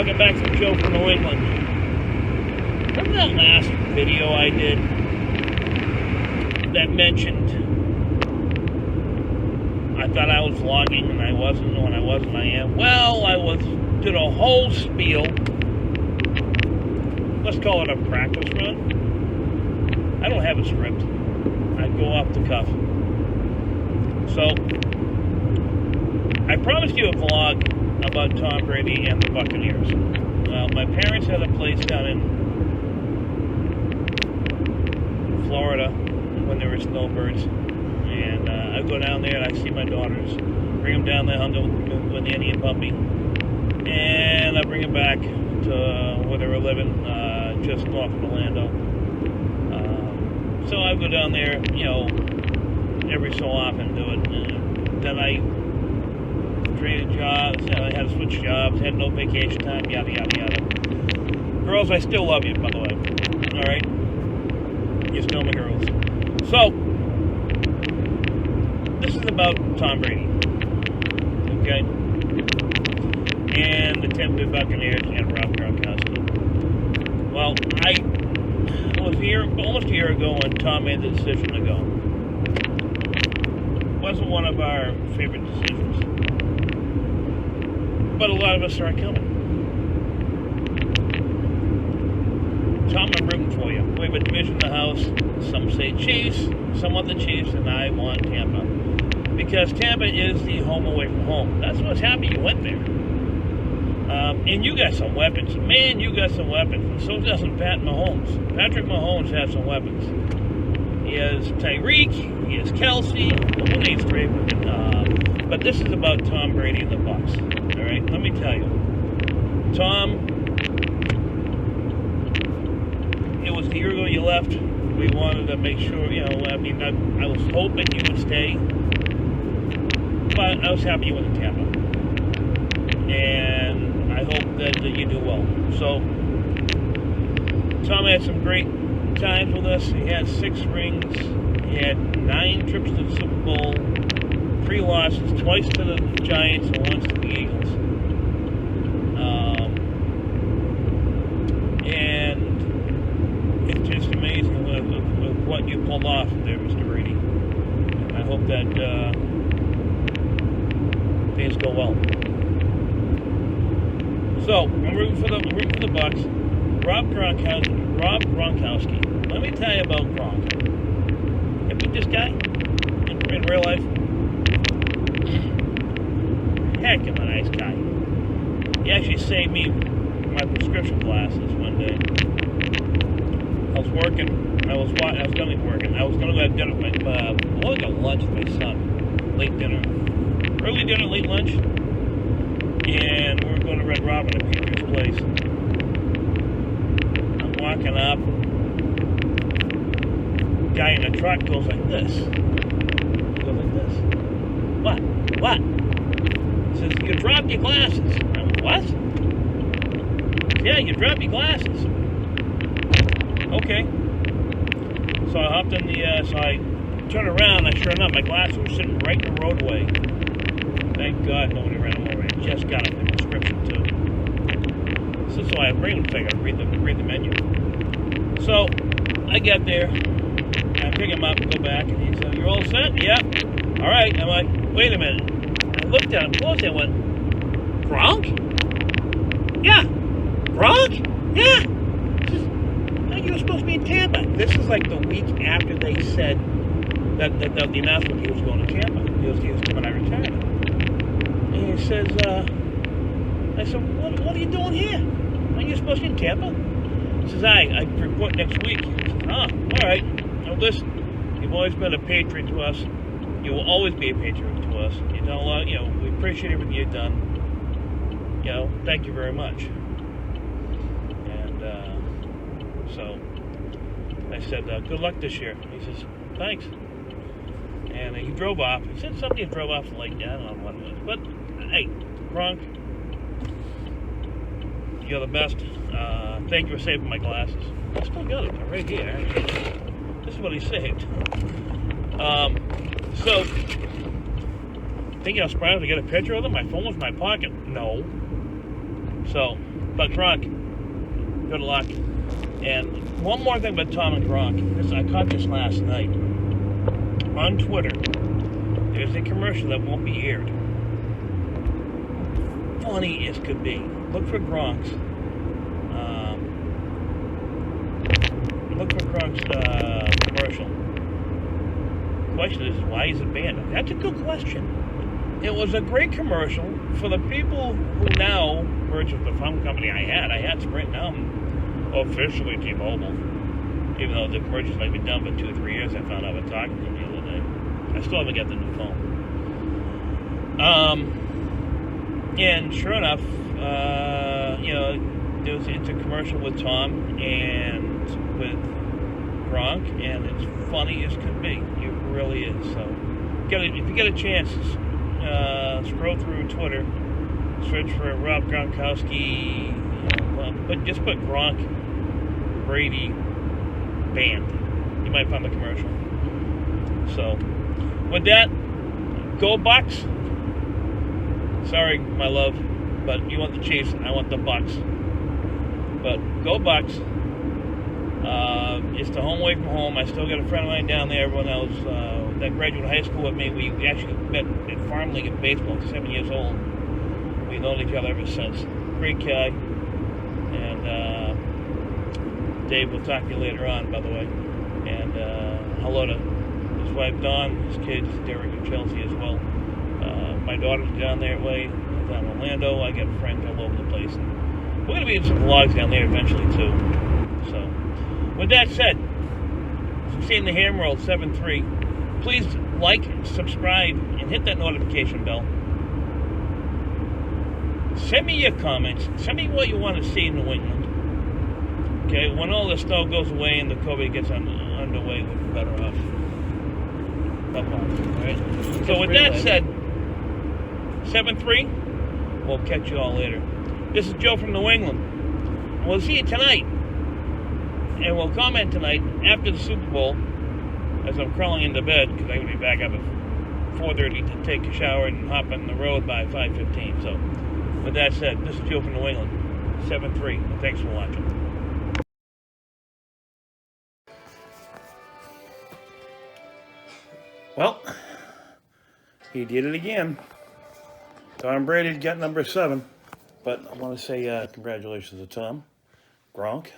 talking back to Joe from New England. Remember that last video I did that mentioned I thought I was vlogging and I wasn't, when I wasn't, I am? Well, did a whole spiel. Let's call it a practice run. I don't have a script. I go off the cuff. So, I promised you a vlog about Tom Brady and the Buccaneers. Well, my parents had a place down in Florida when there were snowbirds, and I go down there and I see my daughters, bring them down there, hunt with Annie and Puppy, and I bring them back to where they were living, just north of Orlando. So I go down there, every so often do it. And then I traded jobs, I had to switch jobs, had no vacation time, yada, yada, yada. Girls, I still love you, by the way. Alright? You're still my girls. So, this is about Tom Brady. Okay? And the Tampa Bay Buccaneers and Rob Gronkowski. Well, I was here almost a year ago when Tom made the decision to go. It wasn't one of our favorite decisions. But a lot of us aren't coming. Tom, I'm rooting for you. We have a division in the house. Some say Chiefs, some want the Chiefs, and I want Tampa. Because Tampa is the home away from home. That's what's happy you went there. And you got some weapons. Man, you got some weapons. And so doesn't Pat Mahomes. Patrick Mahomes has some weapons. He has Tyreek. He has Kelsey. Well, who needs three? But this is about Tom Brady and the Bucs. All right, let me tell you. Tom, it was a year ago you left. We wanted to make sure, I was hoping you would stay. But I was happy you went to Tampa. And I hope that you do well. So, Tom had some great times with us. He had 6 rings. He had 9 trips to the Super Bowl. 3 losses, twice to the Giants and once to the Eagles. And it's just amazing with what you pulled off there, Mr. Brady. And I hope that things go well. So, I'm rooting for the Bucs. Rob Gronkowski. Let me tell you about Gronk. You meet this guy in real life? Heck of a nice guy. He actually saved me my prescription glasses one day. I was working. I was going to be working. I was going to go have dinner with my, I was going to lunch with my son. Late dinner. Early dinner, late lunch. And we were going to Red Robin at Patriots place. I'm walking up. Guy in the truck goes like this. He goes like this. What? He says, you dropped your glasses. I'm, what? Yeah, you dropped your glasses. Okay. So I hopped in so I turned around, and sure enough, my glasses were sitting right in the roadway. Thank God nobody ran them over. I just got a prescription, too. So I bring them, so I got to read the menu. So I get there, I pick him up and go back, and he said, you're all set? Yep. All right. I'm like, wait a minute. I looked at him closely and went, Gronk? Yeah. Gronk? Yeah. You were supposed to be in Tampa. This is like the week after they said that the announcement he was going to Tampa. He was coming out of retirement. And he says, I said, what are you doing here? Aren't you supposed to be in Tampa? He says, I report next week. I said, all right. Now listen, you've always been a patriot to us. You will always be a patriot to us. You've done a lot, we appreciate everything you've done. Thank you very much. So I said, good luck this year. He says, thanks. And he drove off. He said somebody drove off late. I don't know what it was. But, hey, Gronk, you're the best. Thank you for saving my glasses. I still got them. They're right here. This is what he saved. So, think I was surprised to get a picture of them? My phone was in my pocket. No. So, but Gronk, good luck. And one more thing about Tom and Gronk. I caught this last night. On Twitter, there's a commercial that won't be aired. Funny as could be. Look for Gronk's. Commercial. Question is, why is it banned? That's a good question. It was a great commercial for the people who now purchased the phone company I had Sprint. Now I'm officially T-Mobile. Even though the commercials might be done for 2 or 3 years, I found out about talking to them the other day. I still haven't got the new phone. And sure enough, it's a commercial with Tom and with Gronk, and it's funny as can be. It really is. So, if you get a chance, scroll through Twitter, search for Rob Gronkowski, but just put Gronk, Brady, band. You might find the commercial. So, with that, go Bucs. Sorry, my love, but you want the Chiefs, I want the Bucs. But go Bucs. It's the home away from home. I still got a friend of mine down there. Everyone else that graduated high school with me. We actually met at Farm League in baseball. 7 years old. We've known each other ever since. Great guy. And Dave, we'll talk to you later on, by the way. And hello to his wife Dawn, his kids Derek and Chelsea as well. My daughter's down there way, down in Orlando. I got friends all over the place. We're going to be in some vlogs down there eventually too. So, with that said, seeing the hammer roll 7-3, please like, subscribe, and hit that notification bell. Send me your comments. Send me what you want to see in New England. Okay, when all the snow goes away and the COVID gets underway, we'll be better off. Alright? So with that said, 7-3, we'll catch you all later. This is Joe from New England. We'll see you tonight. And we'll comment tonight after the Super Bowl as I'm crawling into bed because I'm going to be back up at 4:30 to take a shower and hop on the road by 5:15. So, with that said, this is Joe from New England. 7-3. Thanks for watching. Well, he did it again. Tom Brady got number 7. But I want to say congratulations to Tom, Gronk,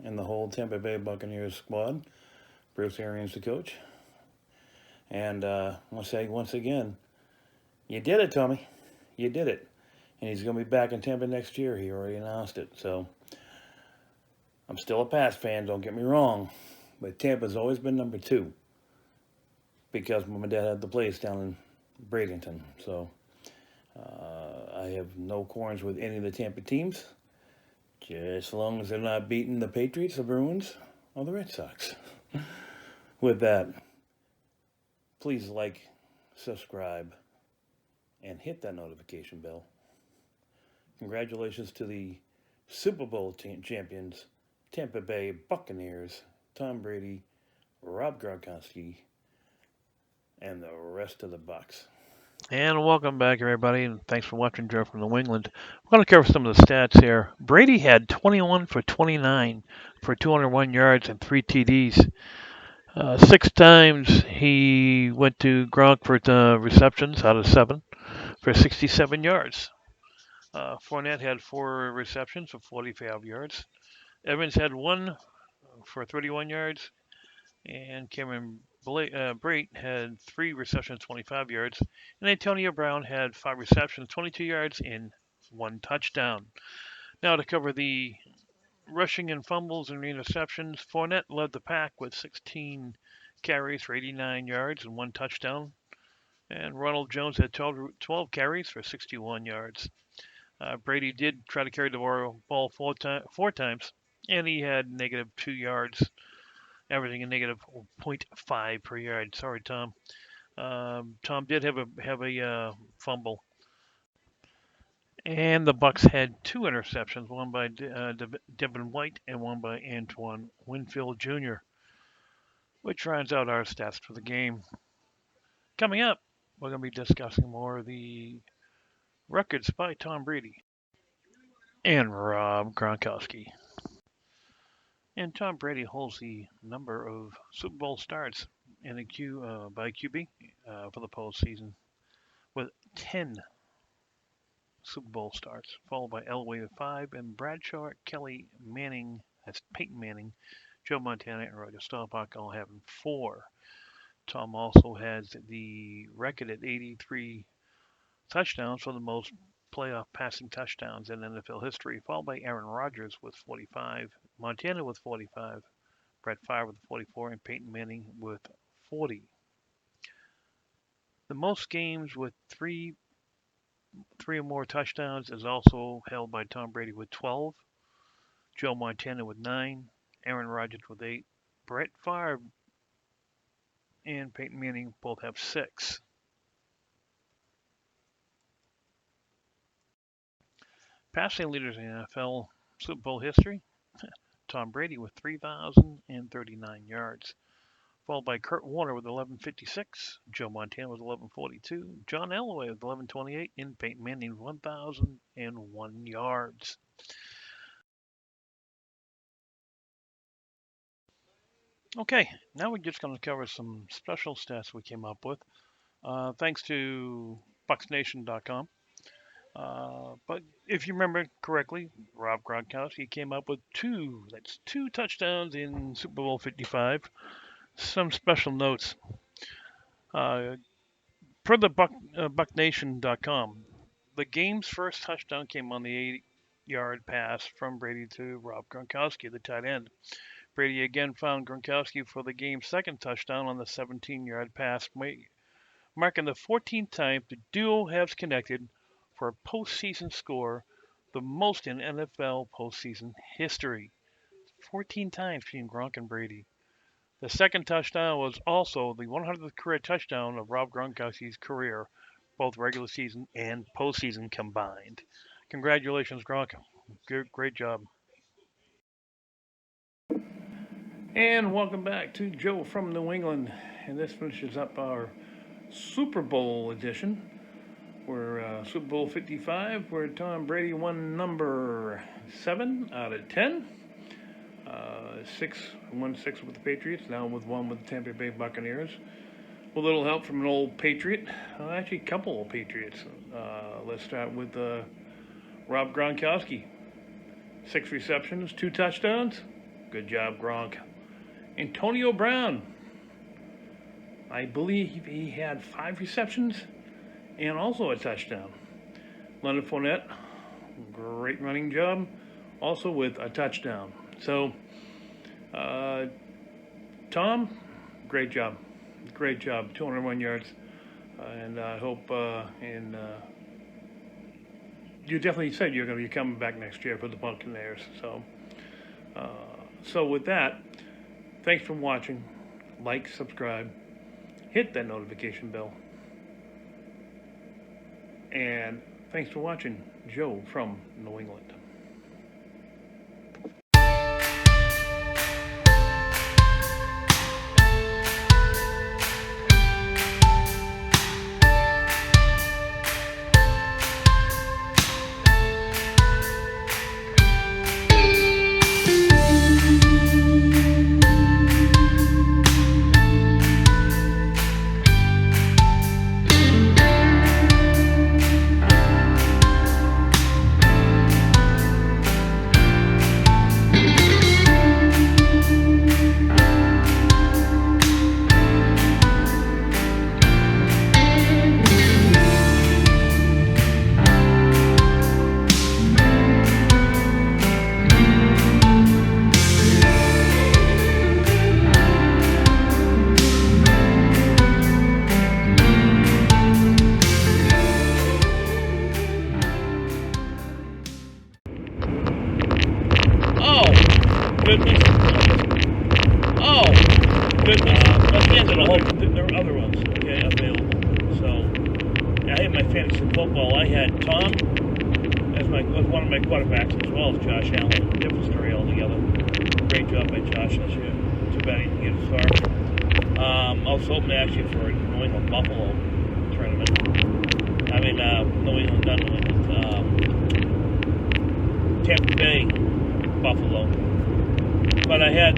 and the whole Tampa Bay Buccaneers squad. Bruce Arians, the coach. And I want to say once again, you did it, Tommy. You did it. And he's going to be back in Tampa next year. He already announced it. So I'm still a Pats fan, don't get me wrong. But Tampa's always been number 2. Because Mom and Dad had the place down in Bradenton. So I have no quarrels with any of the Tampa teams. Just as long as they're not beating the Patriots, the Bruins, or the Red Sox. With that, please like, subscribe, and hit that notification bell. Congratulations to the Super Bowl champions, Tampa Bay Buccaneers, Tom Brady, Rob Gronkowski, and the rest of the Bucs. And welcome back, everybody, and thanks for watching Joe from New England. We're going to cover some of the stats here. Brady had 21 for 29 for 201 yards and 3 TDs. 6 times he went to Gronk for receptions out of 7 for 67 yards. Fournette had 4 receptions for 45 yards. Evans had 1 for 31 yards. And Cameron Brate had 3 receptions, 25 yards. And Antonio Brown had 5 receptions, 22 yards, and 1 touchdown. Now to cover the rushing and fumbles and interceptions, Fournette led the pack with 16 carries for 89 yards and 1 touchdown. And Ronald Jones had 12 carries for 61 yards. Brady did try to carry the ball 4 times, and he had negative 2 yards. Averaging a negative 0.5 per yard. Sorry, Tom. Tom did have a fumble, and the Bucs had 2 interceptions, one by Devin White and one by Antoine Winfield Jr., which rounds out our stats for the game. Coming up, we're going to be discussing more of the records by Tom Brady. and Rob Gronkowski. And Tom Brady holds the number of Super Bowl starts in a by QB for the postseason with 10 Super Bowl starts, followed by Elway with 5, and Bradshaw, Kelly, Manning, that's Peyton Manning, Joe Montana, and Roger Staubach all having 4. Tom also has the record at 83 touchdowns for the most playoff passing touchdowns in NFL history, followed by Aaron Rodgers with 45, Montana with 45, Brett Favre with 44, and Peyton Manning with 40. The most games with three or more touchdowns is also held by Tom Brady with 12, Joe Montana with 9, Aaron Rodgers with 8, Brett Favre and Peyton Manning both have 6. Passing leaders in NFL Super Bowl history, Tom Brady with 3,039 yards, followed by Kurt Warner with 1156, Joe Montana with 1142, John Elway with 1128, and Peyton Manning with 1,001 yards. Okay, now we're just going to cover some special stats we came up with, thanks to BucsNation.com. But if you remember correctly, Rob Gronkowski came up with two touchdowns in Super Bowl 55. Some special notes. Per the BucsNation.com, the game's first touchdown came on the 8-yard pass from Brady to Rob Gronkowski, the tight end. Brady again found Gronkowski for the game's second touchdown on the 17-yard pass, marking the 14th time the duo has connected for a postseason score, the most in NFL postseason history. 14 times between Gronk and Brady. The second touchdown was also the 100th career touchdown of Rob Gronkowski's career, both regular season and postseason combined. Congratulations, Gronk. Great job. And welcome back to Joe from New England. And this finishes up our Super Bowl edition. We're Super Bowl 55, where Tom Brady won number 7 out of 10. 6 with the Patriots, now with 1 with the Tampa Bay Buccaneers. A little help from an old Patriot, actually a couple old Patriots. Let's start with Rob Gronkowski. 6 receptions, 2 touchdowns. Good job, Gronk. Antonio Brown, I believe he had 5 receptions and also a touchdown. Leonard Fournette, great running job, also with a touchdown. So, Tom, great job, 201 yards, and I hope, you definitely said you're going to be coming back next year for the Buccaneers. So with that, thanks for watching. Like, subscribe, hit that notification bell, and thanks for watching Joe from New England. There are other ones, okay, available. So, I had my fantasy football. I had Tom as one of my quarterbacks, as well as Josh Allen. Different story altogether. Great job by Josh this year. Too bad he didn't get a start. I was hoping actually for a New England Buffalo tournament. I mean, New England, not New England. Tampa Bay, Buffalo. But I had